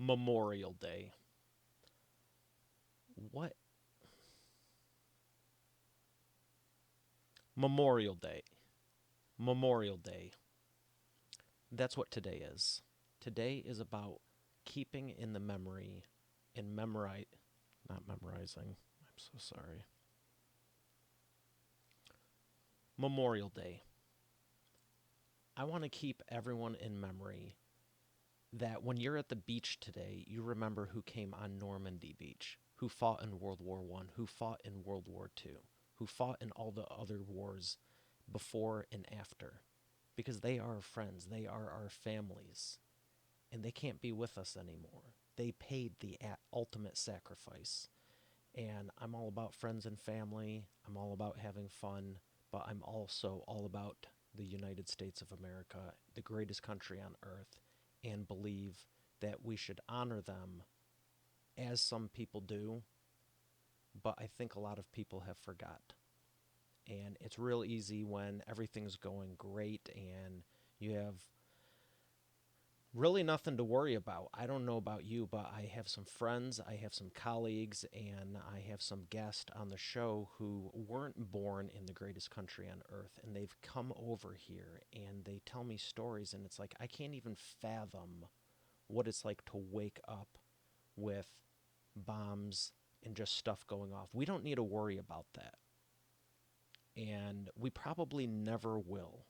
Memorial Day. What? Memorial Day. Memorial Day. That's what today is. Today is about keeping in the memory and memorize, not memorizing. I'm so sorry. Memorial Day. I want to keep everyone in memory that when you're at the beach today, you remember who came on Normandy Beach, who fought in World War One, who fought in World War Two, who fought in all the other wars before and after, because they are our friends, they are our families, and they can't be with us anymore. They paid the ultimate sacrifice. And I'm all about friends and family. I'm all about having fun, but I'm also all about the United States of America, the greatest country on earth, and believe that we should honor them as some people do, but I think a lot of people have forgot. And it's real easy when everything's going great and you have really nothing to worry about. I don't know about you, but I have some friends, I have some colleagues, and I have some guests on the show who weren't born in the greatest country on earth, and they've come over here and they tell me stories, and it's like I can't even fathom what it's like to wake up with bombs and just stuff going off. We don't need to worry about that, and we probably never will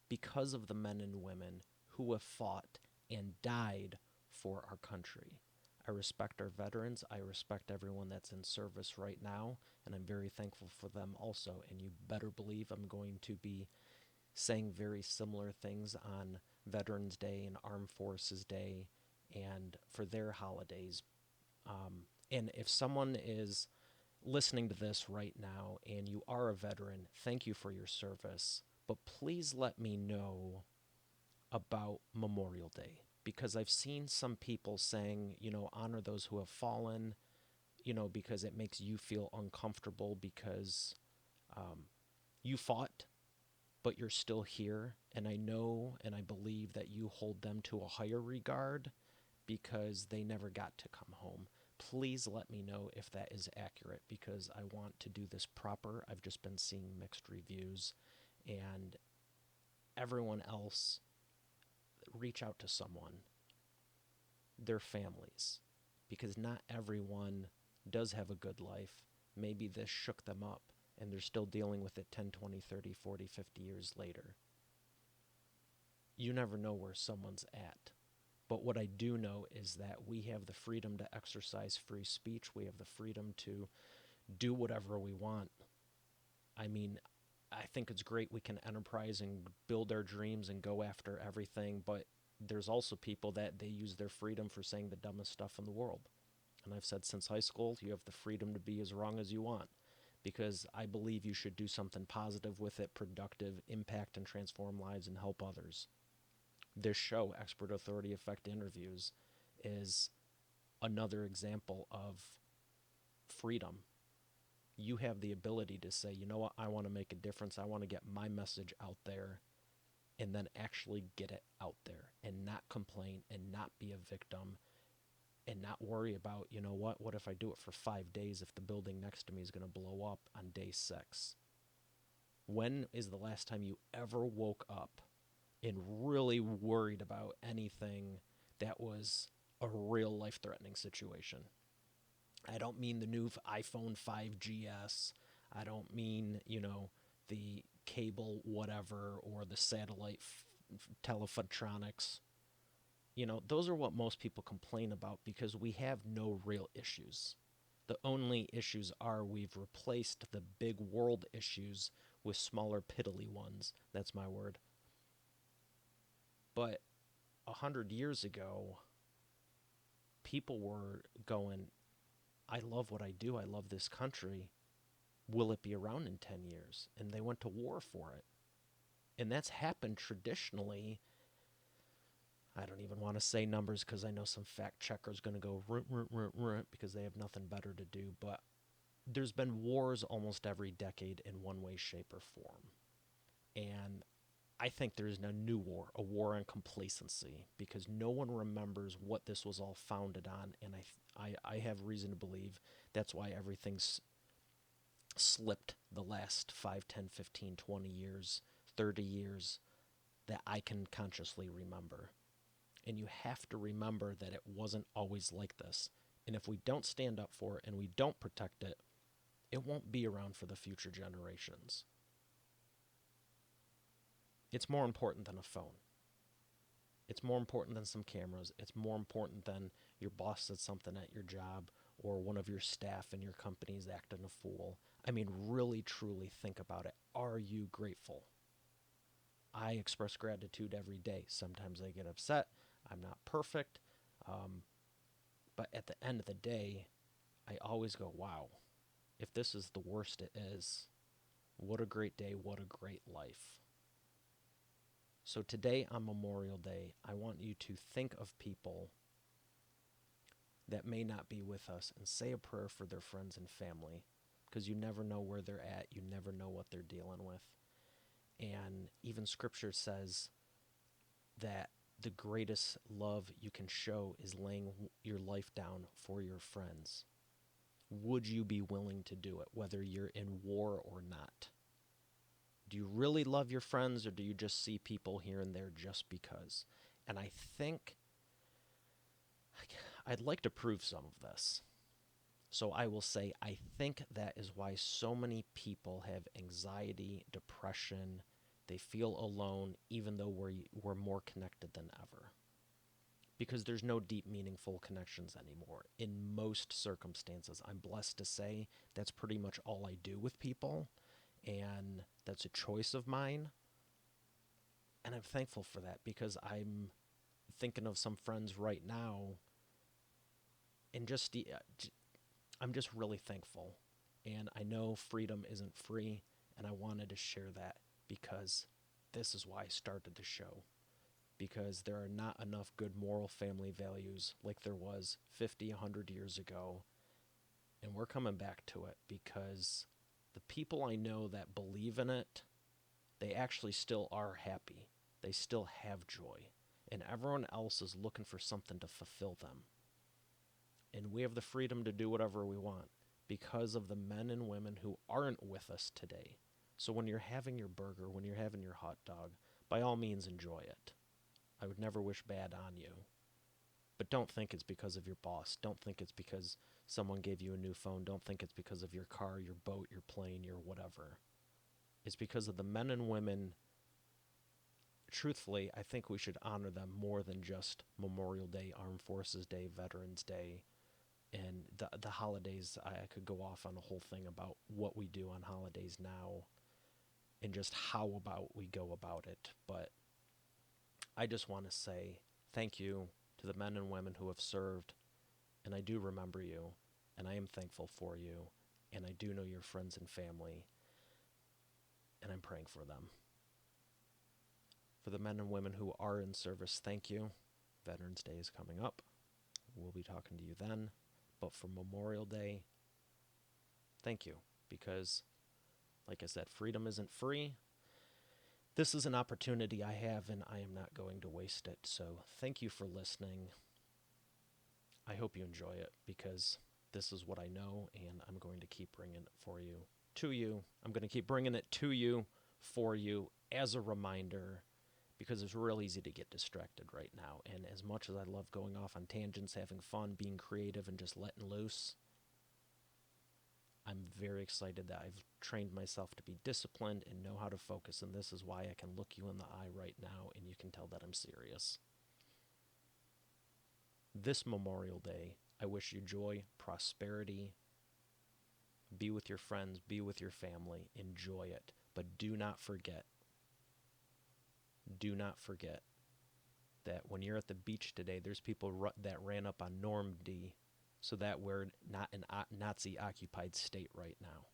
because of the men and women who have fought and died for our country. I respect our veterans. I respect everyone that's in service right now, and I'm very thankful for them also. And you better believe I'm going to be saying very similar things on Veterans Day and Armed Forces Day and for their holidays. And if someone is listening to this right now and you are a veteran, thank you for your service. But please let me know about Memorial Day because I've seen some people saying, honor those who have fallen, because it makes you feel uncomfortable because you fought, but you're still here. And I know and I believe that you hold them to a higher regard because they never got to come home. Please let me know if that is accurate because I want to do this proper. I've just been seeing mixed reviews, and everyone else reach out to someone, their families, because not everyone does have a good life. Maybe this shook them up and they're still dealing with it 10, 20, 30, 40, 50 years later. You never know where someone's at. But what I do know is that we have the freedom to exercise free speech. We have the freedom to do whatever we want. I mean, I think it's great we can enterprise and build our dreams and go after everything, but there's also people that they use their freedom for saying the dumbest stuff in the world. And I've said since high school, you have the freedom to be as wrong as you want because I believe you should do something positive with it, productive, impact and transform lives and help others. This show, Expert Authority Effect Interviews, is another example of freedom. You have the ability to say, you know what, I want to make a difference. I want to get my message out there and then actually get it out there and not complain and not be a victim and not worry about, what if I do it for 5 days if the building next to me is going to blow up on day 6? When is the last time you ever woke up and really worried about anything that was a real life-threatening situation? I don't mean the new iPhone 5GS. I don't mean, the cable whatever or the satellite telephotronics. Those are what most people complain about because we have no real issues. The only issues are we've replaced the big world issues with smaller piddly ones. That's my word. But 100 years ago, people were going, I love what I do. I love this country. Will it be around in 10 years? And they went to war for it. And that's happened traditionally. I don't even want to say numbers because I know some fact checker's going to go because they have nothing better to do. But there's been wars almost every decade in one way, shape, or form. And I think there's a new war, a war on complacency, because no one remembers what this was all founded on, and I have reason to believe that's why everything's slipped the last 5, 10, 15, 20 years, 30 years that I can consciously remember. And you have to remember that it wasn't always like this. And if we don't stand up for it and we don't protect it, it won't be around for the future generations. It's more important than a phone. It's more important than some cameras. It's more important than your boss said something at your job or one of your staff in your company is acting a fool. I mean, really, truly think about it. Are you grateful? I express gratitude every day. Sometimes I get upset. I'm not perfect. But at the end of the day, I always go, wow, if this is the worst it is, what a great day, what a great life. So today on Memorial Day, I want you to think of people that may not be with us and say a prayer for their friends and family, because you never know where they're at. You never know what they're dealing with. And even Scripture says that the greatest love you can show is laying your life down for your friends. Would you be willing to do it, whether you're in war or not? Do you really love your friends, or do you just see people here and there just because? And I think I'd like to prove some of this. So I will say I think that is why so many people have anxiety, depression. They feel alone, even though we're more connected than ever. Because there's no deep, meaningful connections anymore. In most circumstances, I'm blessed to say that's pretty much all I do with people. And that's a choice of mine. And I'm thankful for that, because I'm thinking of some friends right now. And I'm just really thankful. And I know freedom isn't free. And I wanted to share that, because this is why I started the show. Because there are not enough good moral family values like there was 50, 100 years ago. And we're coming back to it, because the people I know that believe in it, they actually still are happy. They still have joy. And everyone else is looking for something to fulfill them. And we have the freedom to do whatever we want because of the men and women who aren't with us today. So when you're having your burger, when you're having your hot dog, by all means enjoy it. I would never wish bad on you. But don't think it's because of your boss. Don't think it's because someone gave you a new phone. Don't think it's because of your car, your boat, your plane, your whatever. It's because of the men and women. Truthfully, I think we should honor them more than just Memorial Day, Armed Forces Day, Veterans Day, and the holidays. I could go off on a whole thing about what we do on holidays now and just how about we go about it. But I just want to say thank you to the men and women who have served, and I do remember you, and I am thankful for you, and I do know your friends and family, and I'm praying for them. For the men and women who are in service, thank you. Veterans Day is coming up. We'll be talking to you then. But for Memorial Day, thank you. Because, like I said, freedom isn't free. This is an opportunity I have, and I am not going to waste it. So thank you for listening. I hope you enjoy it, because this is what I know, and I'm going to keep bringing it for you, to you. I'm going to keep bringing it to you, for you, as a reminder, because it's real easy to get distracted right now. And as much as I love going off on tangents, having fun, being creative, and just letting loose, I'm very excited that I've trained myself to be disciplined and know how to focus, and this is why I can look you in the eye right now, and you can tell that I'm serious. This Memorial Day, I wish you joy, prosperity. Be with your friends, be with your family, enjoy it. But do not forget that when you're at the beach today, there's people that ran up on Normandy, so that we're not in a Nazi-occupied state right now.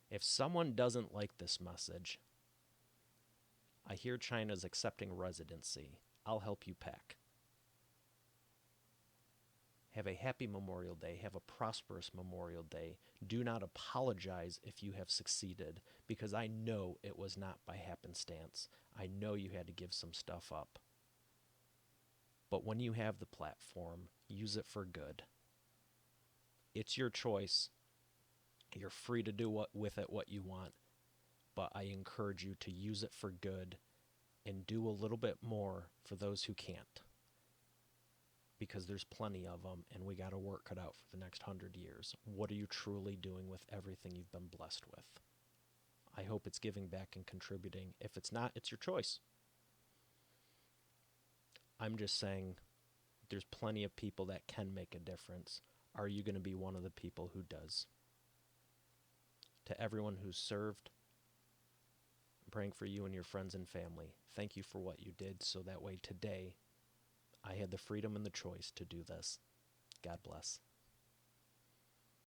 If someone doesn't like this message, I hear China's accepting residency. I'll help you pack. Have a happy Memorial Day. Have a prosperous Memorial Day. Do not apologize if you have succeeded, because I know it was not by happenstance. I know you had to give some stuff up. But when you have the platform, use it for good. It's your choice. You're free to do with it what you want, but I encourage you to use it for good and do a little bit more for those who can't. Because there's plenty of them, and we got to work it out for the next 100 years. What are you truly doing with everything you've been blessed with? I hope it's giving back and contributing. If it's not, it's your choice. I'm just saying there's plenty of people that can make a difference. Are you going to be one of the people who does? To everyone who's served, I'm praying for you and your friends and family. Thank you for what you did, so that way today I had the freedom and the choice to do this. God bless.